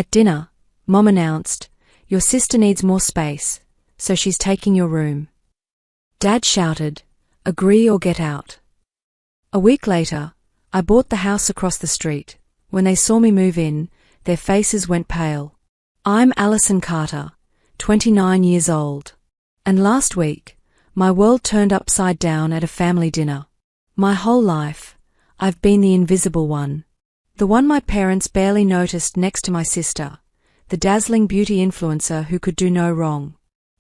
At dinner, Mom announced, "Your sister needs more space, so she's taking your room." Dad shouted, "Agree or get out." A week later, I bought the house across the street. When they saw me move in, their faces went pale. I'm Allison Carter, 29 years old. And last week, my world turned upside down at a family dinner. My whole life, I've been the invisible one. The one my parents barely noticed next to my sister, the dazzling beauty influencer who could do no wrong.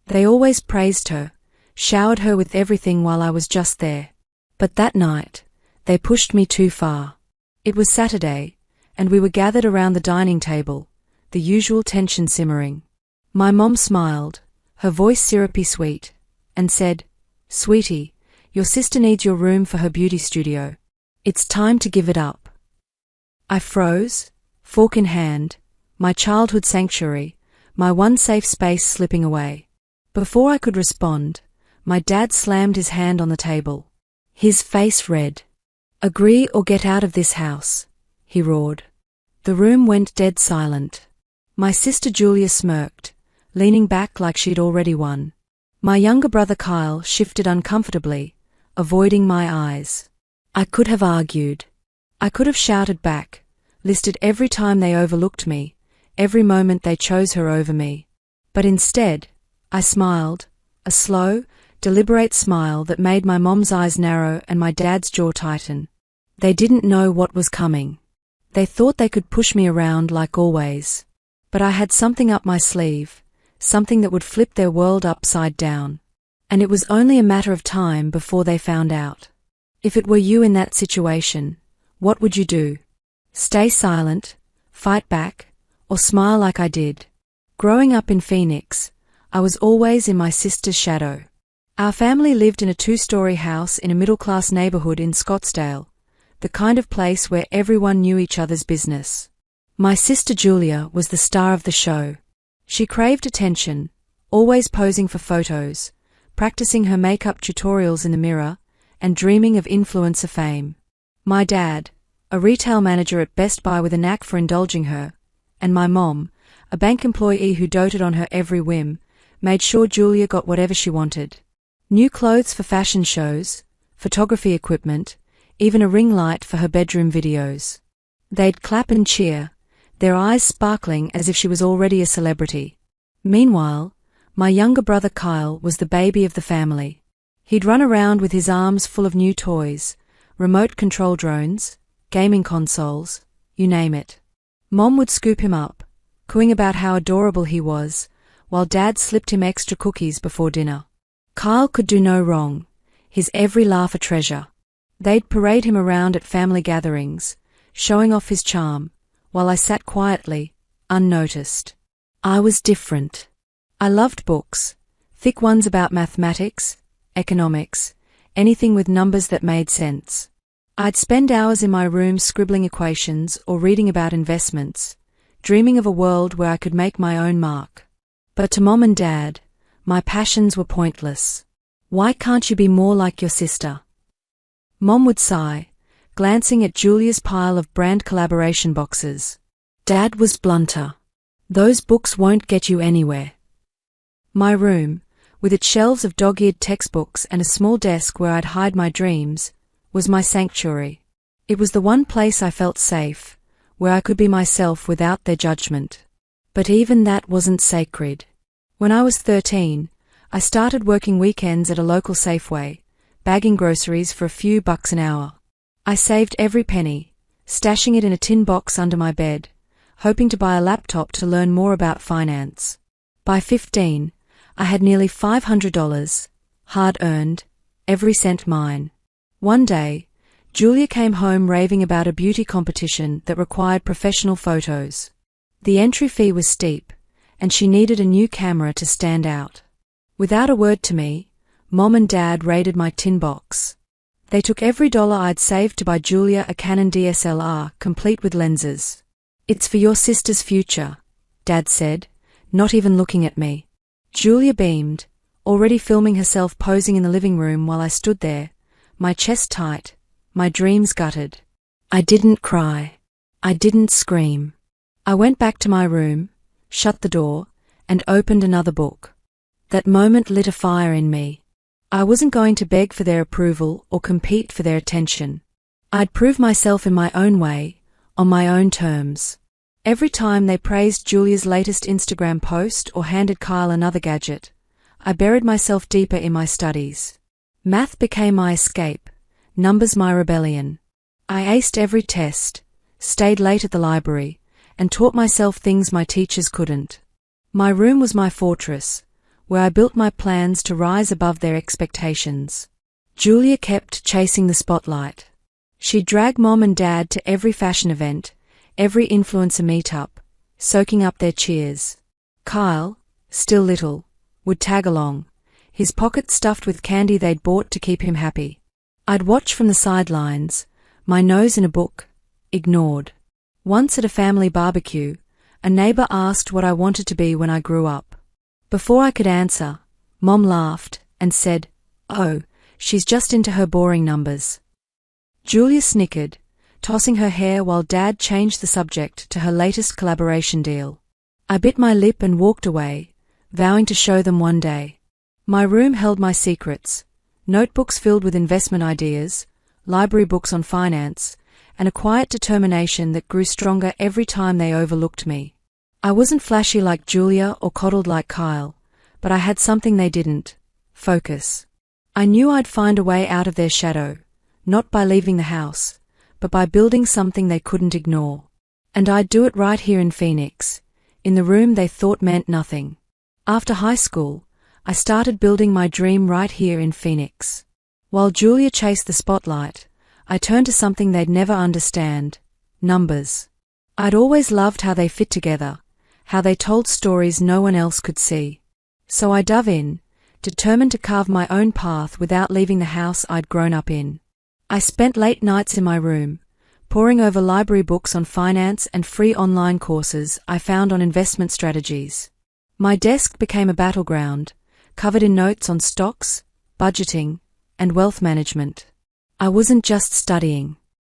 They always praised her, showered her with everything while I was just there. But that night, they pushed me too far. It was Saturday, and we were gathered around the dining table, the usual tension simmering. My mom smiled, her voice syrupy sweet, and said, "Sweetie, your sister needs your room for her beauty studio. It's time to give it up." I froze, fork in hand, my childhood sanctuary, my one safe space slipping away. Before I could respond, my dad slammed his hand on the table. His face red. "Agree or get out of this house," he roared. The room went dead silent. My sister Julia smirked, leaning back like she'd already won. My younger brother Kyle shifted uncomfortably, avoiding my eyes. I could have argued. I could have shouted back, listed every time they overlooked me, every moment they chose her over me. But instead, I smiled, a slow, deliberate smile that made my mom's eyes narrow and my dad's jaw tighten. They didn't know what was coming. They thought they could push me around like always. But I had something up my sleeve, something that would flip their world upside down. And it was only a matter of time before they found out. If it were you in that situation, what would you do? Stay silent, fight back, or smile like I did? Growing up in Phoenix, I was always in my sister's shadow. Our family lived in a 2-story house in a middle-class neighborhood in Scottsdale, the kind of place where everyone knew each other's business. My sister Julia was the star of the show. She craved attention, always posing for photos, practicing her makeup tutorials in the mirror, and dreaming of influencer fame. My dad, a retail manager at Best Buy with a knack for indulging her, and my mom, a bank employee who doted on her every whim, made sure Julia got whatever she wanted. New clothes for fashion shows, photography equipment, even a ring light for her bedroom videos. They'd clap and cheer, their eyes sparkling as if she was already a celebrity. Meanwhile, my younger brother Kyle was the baby of the family. He'd run around with his arms full of new toys, remote control drones, gaming consoles, you name it. Mom would scoop him up, cooing about how adorable he was, while Dad slipped him extra cookies before dinner. Kyle could do no wrong, his every laugh a treasure. They'd parade him around at family gatherings, showing off his charm, while I sat quietly, unnoticed. I was different. I loved books, thick ones about mathematics, economics, anything with numbers that made sense. I'd spend hours in my room scribbling equations or reading about investments, dreaming of a world where I could make my own mark. But to Mom and Dad, my passions were pointless. "Why can't you be more like your sister?" Mom would sigh, glancing at Julia's pile of brand collaboration boxes. Dad was blunter. "Those books won't get you anywhere." My room, with its shelves of dog-eared textbooks and a small desk where I'd hide my dreams, was my sanctuary. It was the one place I felt safe, where I could be myself without their judgment. But even that wasn't sacred. When I was 13, I started working weekends at a local Safeway, bagging groceries for a few bucks an hour. I saved every penny, stashing it in a tin box under my bed, hoping to buy a laptop to learn more about finance. By 15, I had nearly $500, hard-earned, every cent mine. One day, Julia came home raving about a beauty competition that required professional photos. The entry fee was steep, and she needed a new camera to stand out. Without a word to me, Mom and Dad raided my tin box. They took every dollar I'd saved to buy Julia a Canon DSLR, complete with lenses. "It's for your sister's future," Dad said, not even looking at me. Julia beamed, already filming herself posing in the living room while I stood there, my chest tight, my dreams gutted. I didn't cry. I didn't scream. I went back to my room, shut the door, and opened another book. That moment lit a fire in me. I wasn't going to beg for their approval or compete for their attention. I'd prove myself in my own way, on my own terms. Every time they praised Julia's latest Instagram post or handed Kyle another gadget, I buried myself deeper in my studies. Math became my escape, numbers my rebellion. I aced every test, stayed late at the library, and taught myself things my teachers couldn't. My room was my fortress, where I built my plans to rise above their expectations. Julia kept chasing the spotlight. She'd drag Mom and Dad to every fashion event, every influencer meetup, soaking up their cheers. Kyle, still little, would tag along, his pockets stuffed with candy they'd bought to keep him happy. I'd watch from the sidelines, my nose in a book, ignored. Once at a family barbecue, a neighbor asked what I wanted to be when I grew up. Before I could answer, Mom laughed and said, "Oh, she's just into her boring numbers." Julia snickered, tossing her hair while Dad changed the subject to her latest collaboration deal. I bit my lip and walked away, vowing to show them one day. My room held my secrets, notebooks filled with investment ideas, library books on finance, and a quiet determination that grew stronger every time they overlooked me. I wasn't flashy like Julia or coddled like Kyle, but I had something they didn't: focus. I knew I'd find a way out of their shadow, not by leaving the house, but by building something they couldn't ignore. And I'd do it right here in Phoenix, in the room they thought meant nothing. After high school, I started building my dream right here in Phoenix. While Julia chased the spotlight, I turned to something they'd never understand: numbers. I'd always loved how they fit together, how they told stories no one else could see. So I dove in, determined to carve my own path without leaving the house I'd grown up in. I spent late nights in my room, poring over library books on finance and free online courses I found on investment strategies. My desk became a battleground, covered in notes on stocks, budgeting, and wealth management. I wasn't just studying.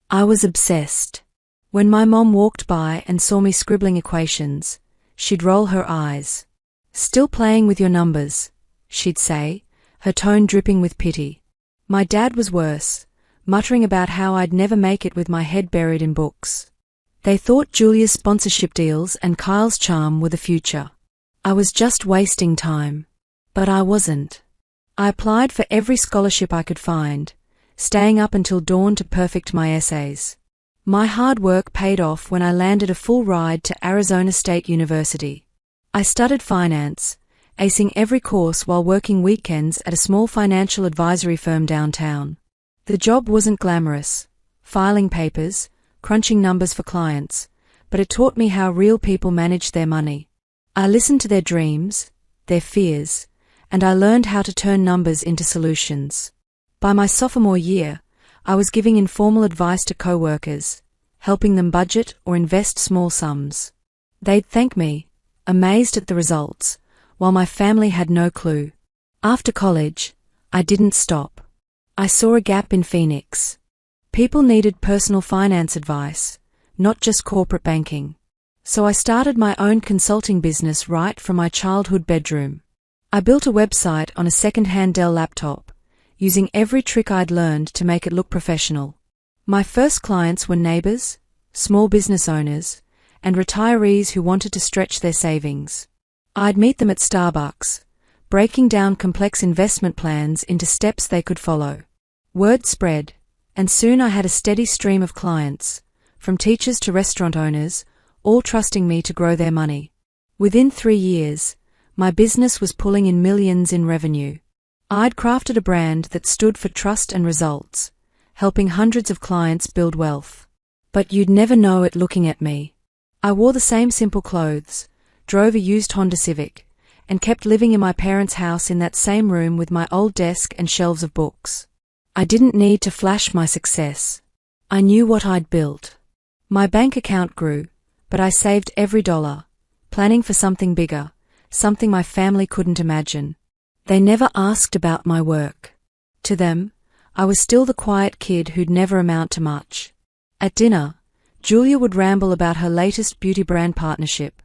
I was obsessed. When my mom walked by and saw me scribbling equations, she'd roll her eyes. "Still playing with your numbers," she'd say, her tone dripping with pity. My dad was worse, muttering about how I'd never make it with my head buried in books. They thought Julia's sponsorship deals and Kyle's charm were the future. I was just wasting time. But I wasn't. I applied for every scholarship I could find, staying up until dawn to perfect my essays. My hard work paid off when I landed a full ride to Arizona State University. I studied finance, acing every course while working weekends at a small financial advisory firm downtown. The job wasn't glamorous, filing papers, crunching numbers for clients, but it taught me how real people managed their money. I listened to their dreams, their fears, and I learned how to turn numbers into solutions. By my sophomore year, I was giving informal advice to coworkers, helping them budget or invest small sums. They'd thank me, amazed at the results, while my family had no clue. After college, I didn't stop. I saw a gap in Phoenix. People needed personal finance advice, not just corporate banking. So I started my own consulting business right from my childhood bedroom. I built a website on a second-hand Dell laptop, using every trick I'd learned to make it look professional. My first clients were neighbors, small business owners, and retirees who wanted to stretch their savings. I'd meet them at Starbucks, breaking down complex investment plans into steps they could follow. Word spread, and soon I had a steady stream of clients, from teachers to restaurant owners, all trusting me to grow their money. Within 3 years, my business was pulling in millions in revenue. I'd crafted a brand that stood for trust and results, helping hundreds of clients build wealth. But you'd never know it looking at me. I wore the same simple clothes, drove a used Honda Civic, and kept living in my parents' house in that same room with my old desk and shelves of books. I didn't need to flash my success. I knew what I'd built. My bank account grew, but I saved every dollar, planning for something bigger, something my family couldn't imagine. They never asked about my work. To them, I was still the quiet kid who'd never amount to much. At dinner, Julia would ramble about her latest beauty brand partnership,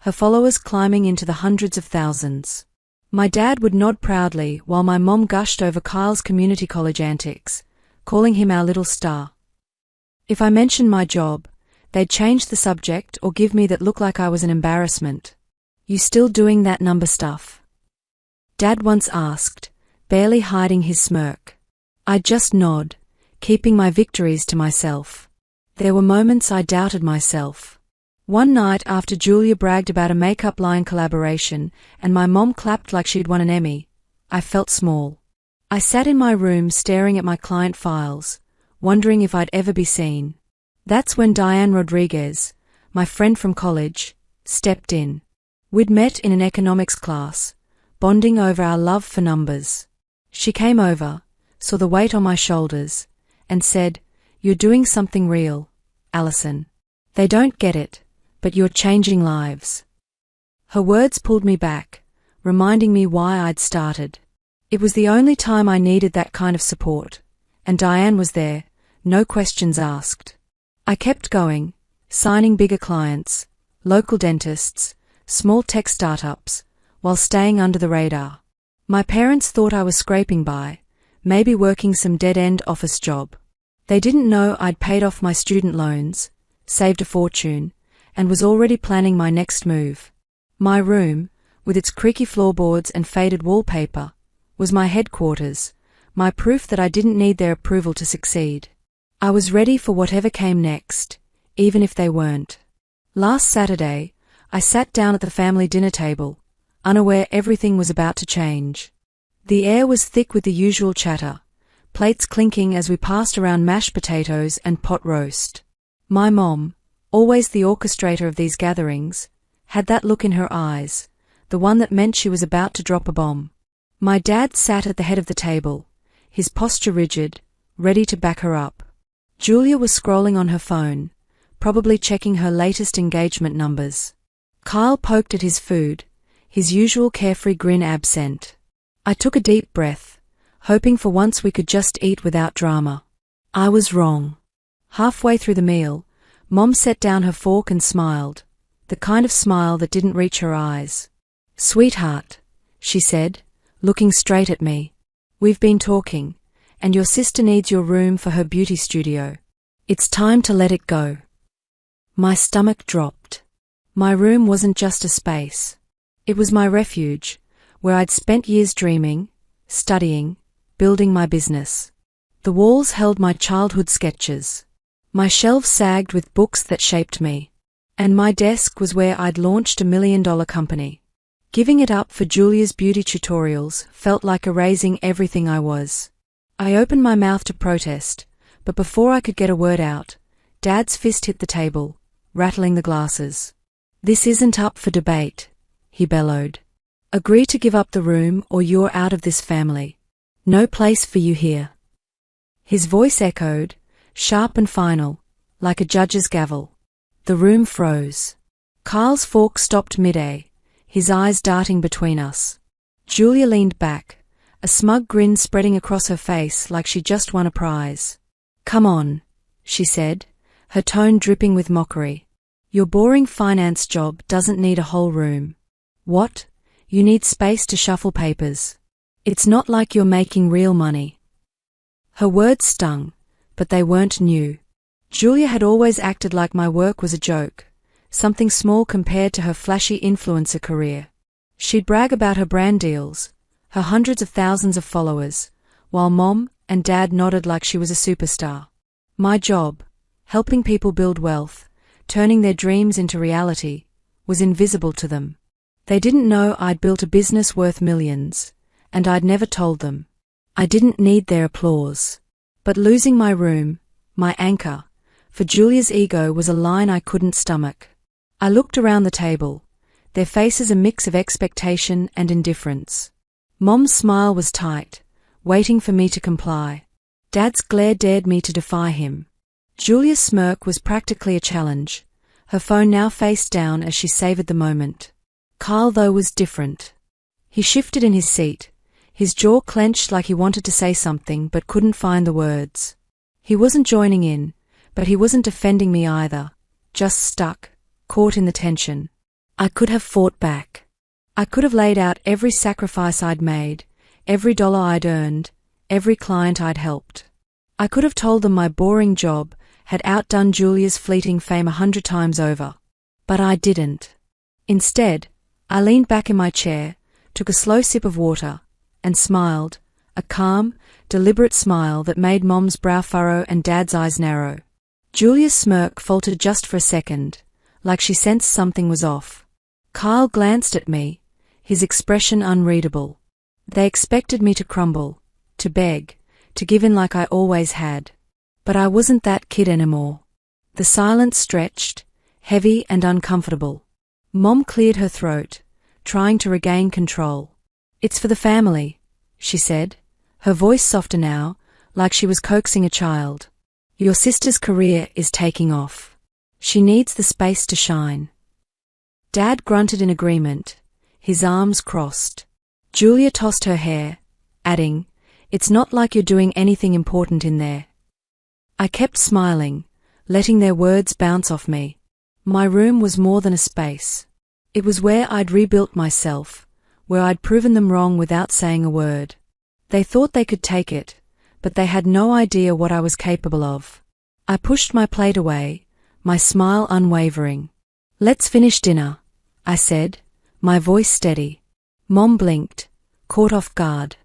her followers climbing into the hundreds of thousands. My dad would nod proudly while my mom gushed over Kyle's community college antics, calling him our little star. If I mentioned my job, they'd change the subject or give me that look like I was an embarrassment. "You still doing that number stuff?" Dad once asked, barely hiding his smirk. I'd just nod, keeping my victories to myself. There were moments I doubted myself. One night after Julia bragged about a makeup line collaboration and my mom clapped like she'd won an Emmy, I felt small. I sat in my room staring at my client files, wondering if I'd ever be seen. That's when Diane Rodriguez, my friend from college, stepped in. We'd met in an economics class, bonding over our love for numbers. She came over, saw the weight on my shoulders, and said, "You're doing something real, Allison. They don't get it, but you're changing lives." Her words pulled me back, reminding me why I'd started. It was the only time I needed that kind of support, and Diane was there, no questions asked. I kept going, signing bigger clients, local dentists, small tech startups, while staying under the radar. My parents thought I was scraping by, maybe working some dead-end office job. They didn't know I'd paid off my student loans, saved a fortune, and was already planning my next move. My room, with its creaky floorboards and faded wallpaper, was my headquarters, my proof that I didn't need their approval to succeed. I was ready for whatever came next, even if they weren't. Last Saturday, I sat down at the family dinner table, unaware everything was about to change. The air was thick with the usual chatter, plates clinking as we passed around mashed potatoes and pot roast. My mom, always the orchestrator of these gatherings, had that look in her eyes, the one that meant she was about to drop a bomb. My dad sat at the head of the table, his posture rigid, ready to back her up. Julia was scrolling on her phone, probably checking her latest engagement numbers. Kyle poked at his food, his usual carefree grin absent. I took a deep breath, hoping for once we could just eat without drama. I was wrong. Halfway through the meal, Mom set down her fork and smiled, the kind of smile that didn't reach her eyes. "Sweetheart," she said, looking straight at me, "we've been talking, and your sister needs your room for her beauty studio. It's time to let it go." My stomach dropped. My room wasn't just a space. It was my refuge, where I'd spent years dreaming, studying, building my business. The walls held my childhood sketches. My shelves sagged with books that shaped me. And my desk was where I'd launched a $1 million company. Giving it up for Julia's beauty tutorials felt like erasing everything I was. I opened my mouth to protest, but before I could get a word out, Dad's fist hit the table, rattling the glasses. "This isn't up for debate," he bellowed. "Agree to give up the room or you're out of this family. No place for you here." His voice echoed, sharp and final, like a judge's gavel. The room froze. Kyle's fork stopped mid-air, his eyes darting between us. Julia leaned back, a smug grin spreading across her face like she'd just won a prize. "Come on," she said, her tone dripping with mockery. "Your boring finance job doesn't need a whole room. What? You need space to shuffle papers. It's not like you're making real money." Her words stung, but they weren't new. Julia had always acted like my work was a joke, something small compared to her flashy influencer career. She'd brag about her brand deals, her hundreds of thousands of followers, while Mom and Dad nodded like she was a superstar. My job, helping people build wealth, turning their dreams into reality, was invisible to them. They didn't know I'd built a business worth millions, and I'd never told them. I didn't need their applause. But losing my room, my anchor, for Julia's ego was a line I couldn't stomach. I looked around the table, their faces a mix of expectation and indifference. Mom's smile was tight, waiting for me to comply. Dad's glare dared me to defy him. Julia's smirk was practically a challenge, her phone now face down as she savored the moment. Kyle, though, was different. He shifted in his seat, his jaw clenched like he wanted to say something but couldn't find the words. He wasn't joining in, but he wasn't defending me either, just stuck, caught in the tension. I could have fought back. I could have laid out every sacrifice I'd made, every dollar I'd earned, every client I'd helped. I could have told them my boring job had outdone Julia's fleeting fame 100 times over. But I didn't. Instead, I leaned back in my chair, took a slow sip of water, and smiled, a calm, deliberate smile that made Mom's brow furrow and Dad's eyes narrow. Julia's smirk faltered just for a second, like she sensed something was off. Kyle glanced at me, his expression unreadable. They expected me to crumble, to beg, to give in like I always had. But I wasn't that kid anymore. The silence stretched, heavy and uncomfortable. Mom cleared her throat, trying to regain control. "It's for the family," she said, her voice softer now, like she was coaxing a child. "Your sister's career is taking off. She needs the space to shine." Dad grunted in agreement, his arms crossed. Julia tossed her hair, adding, "It's not like you're doing anything important in there." I kept smiling, letting their words bounce off me. My room was more than a space. It was where I'd rebuilt myself, where I'd proven them wrong without saying a word. They thought they could take it, but they had no idea what I was capable of. I pushed my plate away, my smile unwavering. "Let's finish dinner," I said, my voice steady. Mom blinked, caught off guard.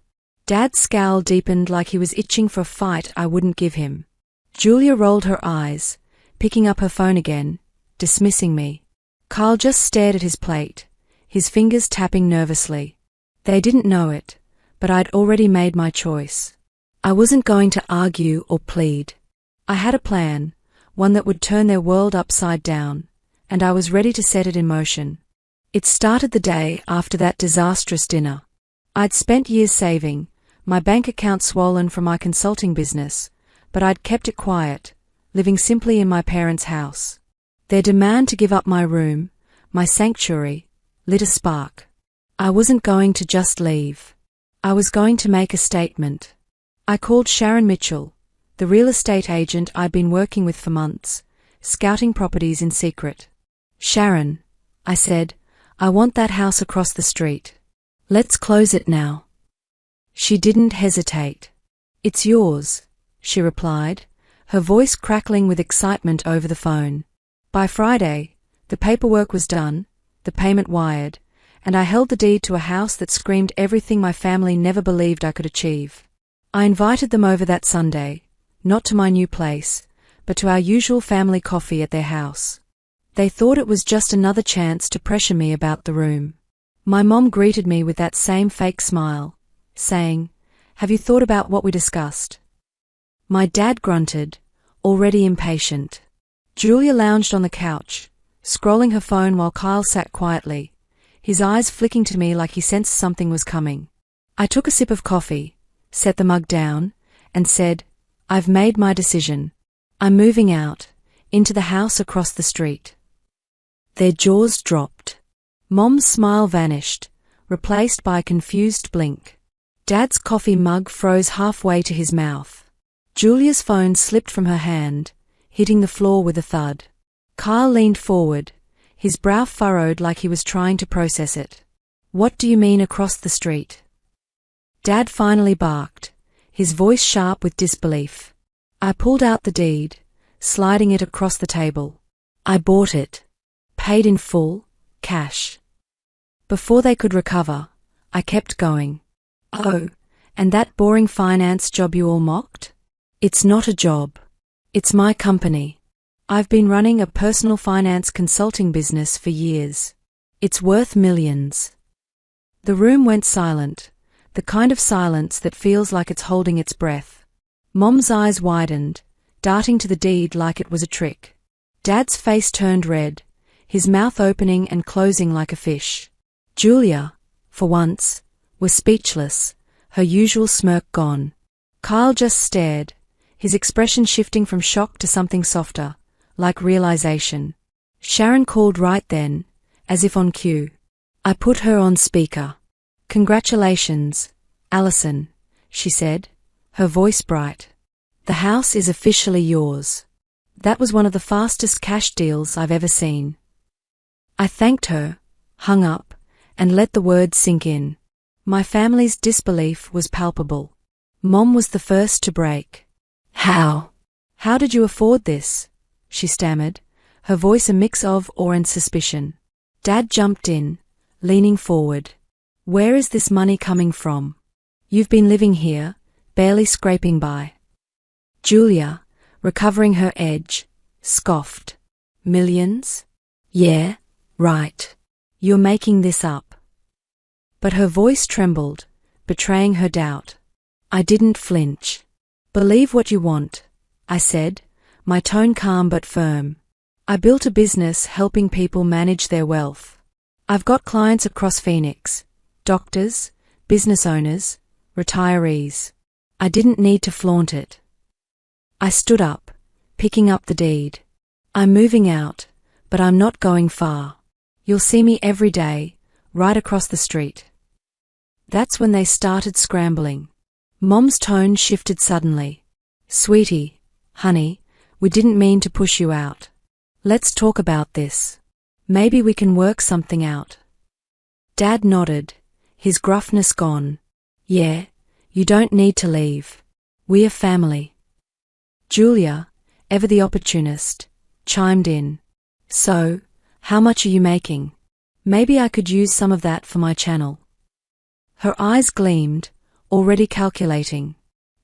Dad's scowl deepened like he was itching for a fight I wouldn't give him. Julia rolled her eyes, picking up her phone again, dismissing me. Kyle just stared at his plate, his fingers tapping nervously. They didn't know it, but I'd already made my choice. I wasn't going to argue or plead. I had a plan, one that would turn their world upside down, and I was ready to set it in motion. It started the day after that disastrous dinner. I'd spent years saving, my bank account swollen from my consulting business, but I'd kept it quiet, living simply in my parents' house. Their demand to give up my room, my sanctuary, lit a spark. I wasn't going to just leave. I was going to make a statement. I called Sharon Mitchell, the real estate agent I'd been working with for months, scouting properties in secret. "Sharon," I said, "I want that house across the street. Let's close it now." She didn't hesitate. "It's yours," she replied, her voice crackling with excitement over the phone. By Friday, the paperwork was done, the payment wired, and I held the deed to a house that screamed everything my family never believed I could achieve. I invited them over that Sunday, not to my new place, but to our usual family coffee at their house. They thought it was just another chance to pressure me about the room. My mom greeted me with that same fake smile, saying, "Have you thought about what we discussed?" My dad grunted, already impatient. Julia lounged on the couch, scrolling her phone while Kyle sat quietly, his eyes flicking to me like he sensed something was coming. I took a sip of coffee, set the mug down, and said, "I've made my decision. I'm moving out, into the house across the street." Their jaws dropped. Mom's smile vanished, replaced by a confused blink. Dad's coffee mug froze halfway to his mouth. Julia's phone slipped from her hand, hitting the floor with a thud. Kyle leaned forward, his brow furrowed like he was trying to process it. "What do you mean across the street?" Dad finally barked, his voice sharp with disbelief. I pulled out the deed, sliding it across the table. "I bought it. Paid in full, cash." Before they could recover, I kept going. "Oh, and that boring finance job you all mocked? It's not a job. It's my company. I've been running a personal finance consulting business for years. It's worth millions." The room went silent, the kind of silence that feels like it's holding its breath. Mom's eyes widened, darting to the deed like it was a trick. Dad's face turned red, his mouth opening and closing like a fish. Julia, for once, was speechless, her usual smirk gone. Kyle just stared, his expression shifting from shock to something softer, like realization. Sharon called right then, as if on cue. I put her on speaker. "Congratulations, Allison," she said, her voice bright. "The house is officially yours. That was one of the fastest cash deals I've ever seen. I thanked her, hung up, and let the words sink in. My family's disbelief was palpable. Mom was the first to break. How? How did you afford this? She stammered, her voice a mix of awe and suspicion. Dad jumped in, leaning forward. Where is this money coming from? You've been living here, barely scraping by. Julia, recovering her edge, scoffed. Millions? Yeah, right. You're making this up. But her voice trembled, betraying her doubt. I didn't flinch. Believe what you want, I said, my tone calm but firm. I built a business helping people manage their wealth. I've got clients across Phoenix, doctors, business owners, retirees. I didn't need to flaunt it. I stood up, picking up the deed. I'm moving out, but I'm not going far. You'll see me every day, right across the street. That's when they started scrambling. Mom's tone shifted suddenly. Sweetie, honey, we didn't mean to push you out. Let's talk about this. Maybe we can work something out. Dad nodded, his gruffness gone. Yeah, you don't need to leave. We're family. Julia, ever the opportunist, chimed in. So, how much are you making? Maybe I could use some of that for my channel. Her eyes gleamed, already calculating.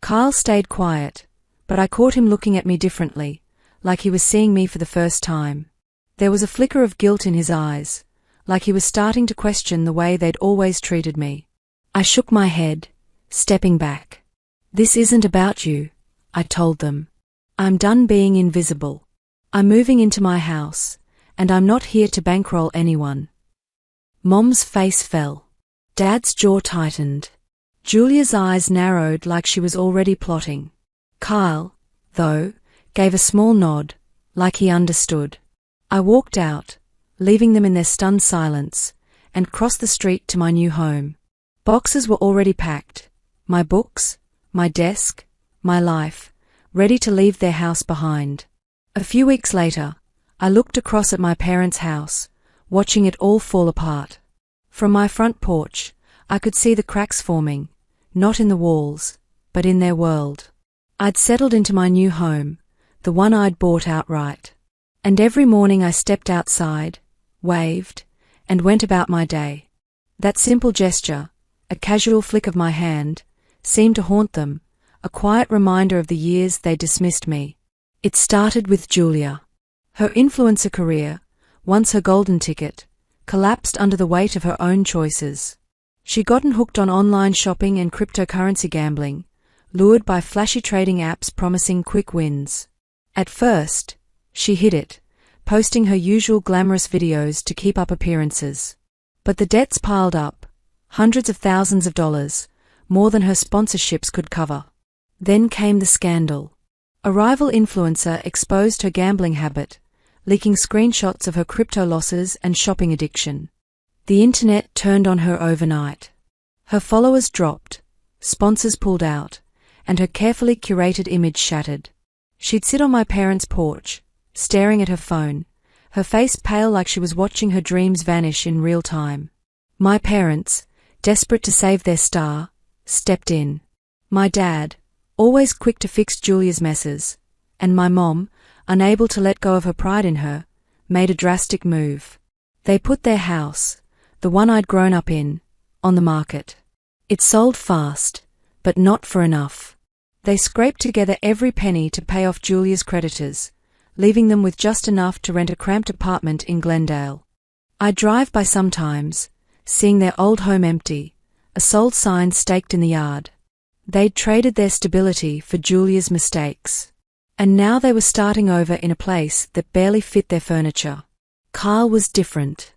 Kyle stayed quiet, but I caught him looking at me differently, like he was seeing me for the first time. There was a flicker of guilt in his eyes, like he was starting to question the way they'd always treated me. I shook my head, stepping back. This isn't about you, I told them. I'm done being invisible. I'm moving into my house, and I'm not here to bankroll anyone. Mom's face fell. Dad's jaw tightened. Julia's eyes narrowed like she was already plotting. Kyle, though, gave a small nod, like he understood. I walked out, leaving them in their stunned silence, and crossed the street to my new home. Boxes were already packed. My books, my desk, my life, ready to leave their house behind. A few weeks later, I looked across at my parents' house, watching it all fall apart. From my front porch, I could see the cracks forming, not in the walls, but in their world. I'd settled into my new home, the one I'd bought outright. And every morning I stepped outside, waved, and went about my day. That simple gesture, a casual flick of my hand, seemed to haunt them, a quiet reminder of the years they dismissed me. It started with Julia. Her influencer career, once her golden ticket, collapsed under the weight of her own choices. She'd gotten hooked on online shopping and cryptocurrency gambling, lured by flashy trading apps promising quick wins. At first, she hid it, posting her usual glamorous videos to keep up appearances. But the debts piled up, hundreds of thousands of dollars, more than her sponsorships could cover. Then came the scandal. A rival influencer exposed her gambling habit, leaking screenshots of her crypto losses and shopping addiction. The internet turned on her overnight. Her followers dropped, sponsors pulled out, and her carefully curated image shattered. She'd sit on my parents' porch, staring at her phone, her face pale like she was watching her dreams vanish in real time. My parents, desperate to save their star, stepped in. My dad, always quick to fix Julia's messes, and my mom, unable to let go of her pride in her, made a drastic move. They put their house, the one I'd grown up in, on the market. It sold fast, but not for enough. They scraped together every penny to pay off Julia's creditors, leaving them with just enough to rent a cramped apartment in Glendale. I drive by sometimes, seeing their old home empty, a sold sign staked in the yard. They'd traded their stability for Julia's mistakes. And now they were starting over in a place that barely fit their furniture. Kyle was different.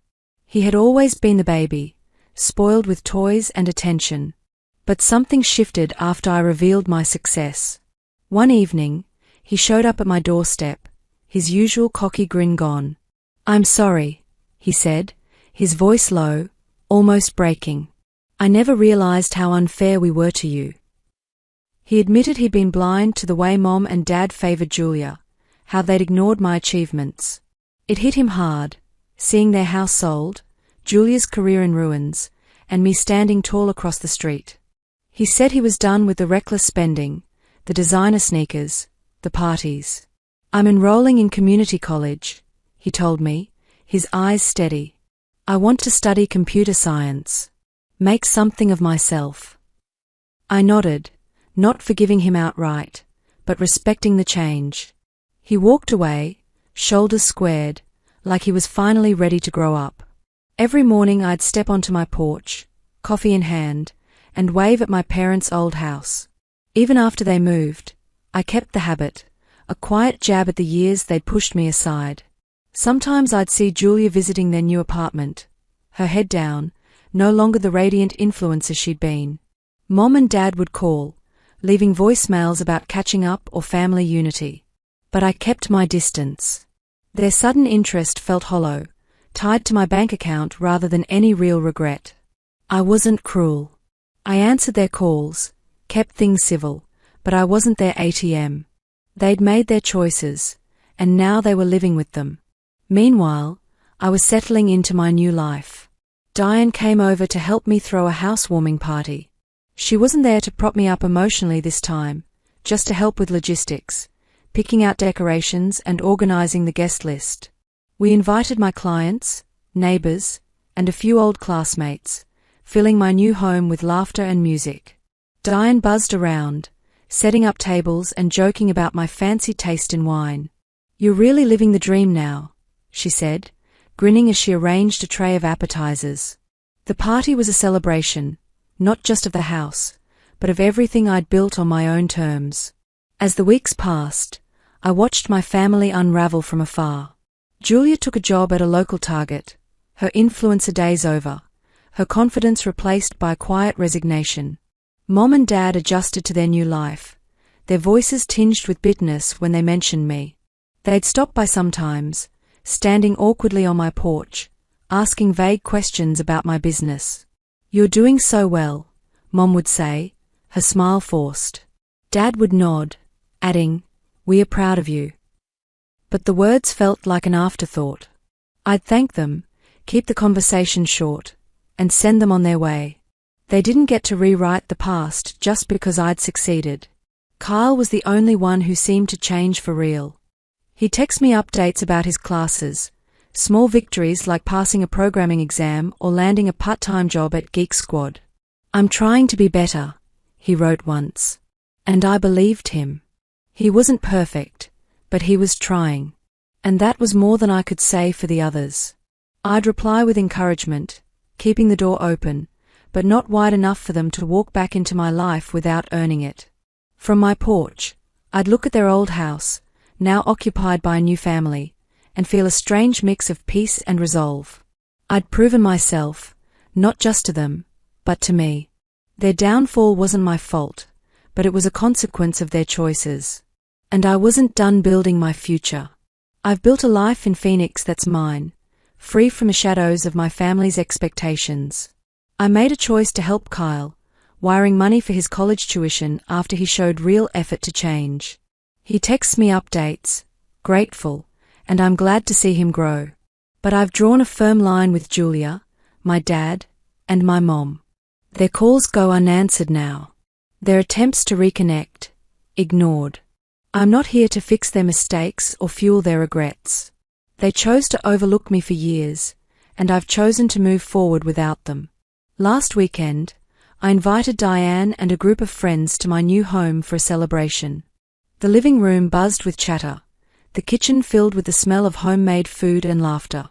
He had always been the baby, spoiled with toys and attention. But something shifted after I revealed my success. One evening, he showed up at my doorstep, his usual cocky grin gone. "I'm sorry," he said, his voice low, almost breaking. "I never realized how unfair we were to you." He admitted he'd been blind to the way Mom and Dad favored Julia, how they'd ignored my achievements. It hit him hard, seeing their house sold, Julia's career in ruins, and me standing tall across the street. He said he was done with the reckless spending, the designer sneakers, the parties. "I'm enrolling in community college," he told me, his eyes steady. "I want to study computer science. Make something of myself." I nodded, not forgiving him outright, but respecting the change. He walked away, shoulders squared, like he was finally ready to grow up. Every morning I'd step onto my porch, coffee in hand, and wave at my parents' old house. Even after they moved, I kept the habit, a quiet jab at the years they'd pushed me aside. Sometimes I'd see Julia visiting their new apartment, her head down, no longer the radiant influencer she'd been. Mom and Dad would call, leaving voicemails about catching up or family unity. But I kept my distance. Their sudden interest felt hollow, tied to my bank account rather than any real regret. I wasn't cruel. I answered their calls, kept things civil, but I wasn't their ATM. They'd made their choices, and now they were living with them. Meanwhile, I was settling into my new life. Diane came over to help me throw a housewarming party. She wasn't there to prop me up emotionally this time, just to help with logistics, picking out decorations and organizing the guest list. We invited my clients, neighbors, and a few old classmates, filling my new home with laughter and music. Diane buzzed around, setting up tables and joking about my fancy taste in wine. "You're really living the dream now," she said, grinning as she arranged a tray of appetizers. The party was a celebration, not just of the house, but of everything I'd built on my own terms. As the weeks passed, I watched my family unravel from afar. Julia took a job at a local Target, her influencer days over, her confidence replaced by a quiet resignation. Mom and Dad adjusted to their new life, their voices tinged with bitterness when they mentioned me. They'd stop by sometimes, standing awkwardly on my porch, asking vague questions about my business. "You're doing so well," Mom would say, her smile forced. Dad would nod, adding, "We are proud of you." But the words felt like an afterthought. I'd thank them, keep the conversation short, and send them on their way. They didn't get to rewrite the past just because I'd succeeded. Kyle was the only one who seemed to change for real. He'd text me updates about his classes, small victories like passing a programming exam or landing a part-time job at Geek Squad. "I'm trying to be better," he wrote once. And I believed him. He wasn't perfect, but he was trying. And that was more than I could say for the others. I'd reply with encouragement, keeping the door open, but not wide enough for them to walk back into my life without earning it. From my porch, I'd look at their old house, now occupied by a new family, and feel a strange mix of peace and resolve. I'd proven myself, not just to them, but to me. Their downfall wasn't my fault, but it was a consequence of their choices. And I wasn't done building my future. I've built a life in Phoenix that's mine, free from the shadows of my family's expectations. I made a choice to help Kyle, wiring money for his college tuition after he showed real effort to change. He texts me updates, grateful, and I'm glad to see him grow. But I've drawn a firm line with Julia, my dad, and my mom. Their calls go unanswered now. Their attempts to reconnect, ignored. I'm not here to fix their mistakes or fuel their regrets. They chose to overlook me for years, and I've chosen to move forward without them. Last weekend, I invited Diane and a group of friends to my new home for a celebration. The living room buzzed with chatter, the kitchen filled with the smell of homemade food and laughter.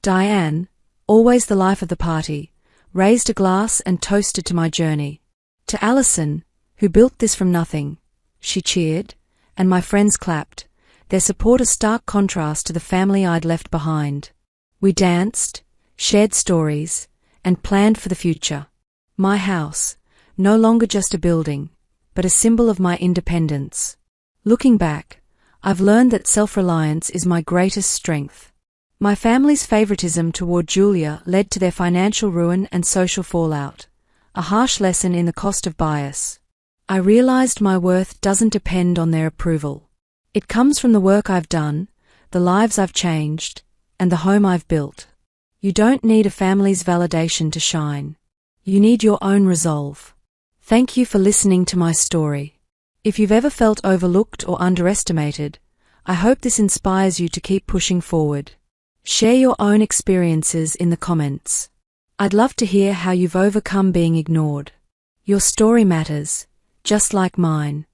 Diane, always the life of the party, raised a glass and toasted to my journey. To Allison, who built this from nothing, she cheered, and my friends clapped, their support a stark contrast to the family I'd left behind. We danced, shared stories, and planned for the future. My house, no longer just a building, but a symbol of my independence. Looking back, I've learned that self-reliance is my greatest strength. My family's favoritism toward Julia led to their financial ruin and social fallout, a harsh lesson in the cost of bias. I realized my worth doesn't depend on their approval. It comes from the work I've done, the lives I've changed, and the home I've built. You don't need a family's validation to shine. You need your own resolve. Thank you for listening to my story. If you've ever felt overlooked or underestimated, I hope this inspires you to keep pushing forward. Share your own experiences in the comments. I'd love to hear how you've overcome being ignored. Your story matters, just like mine.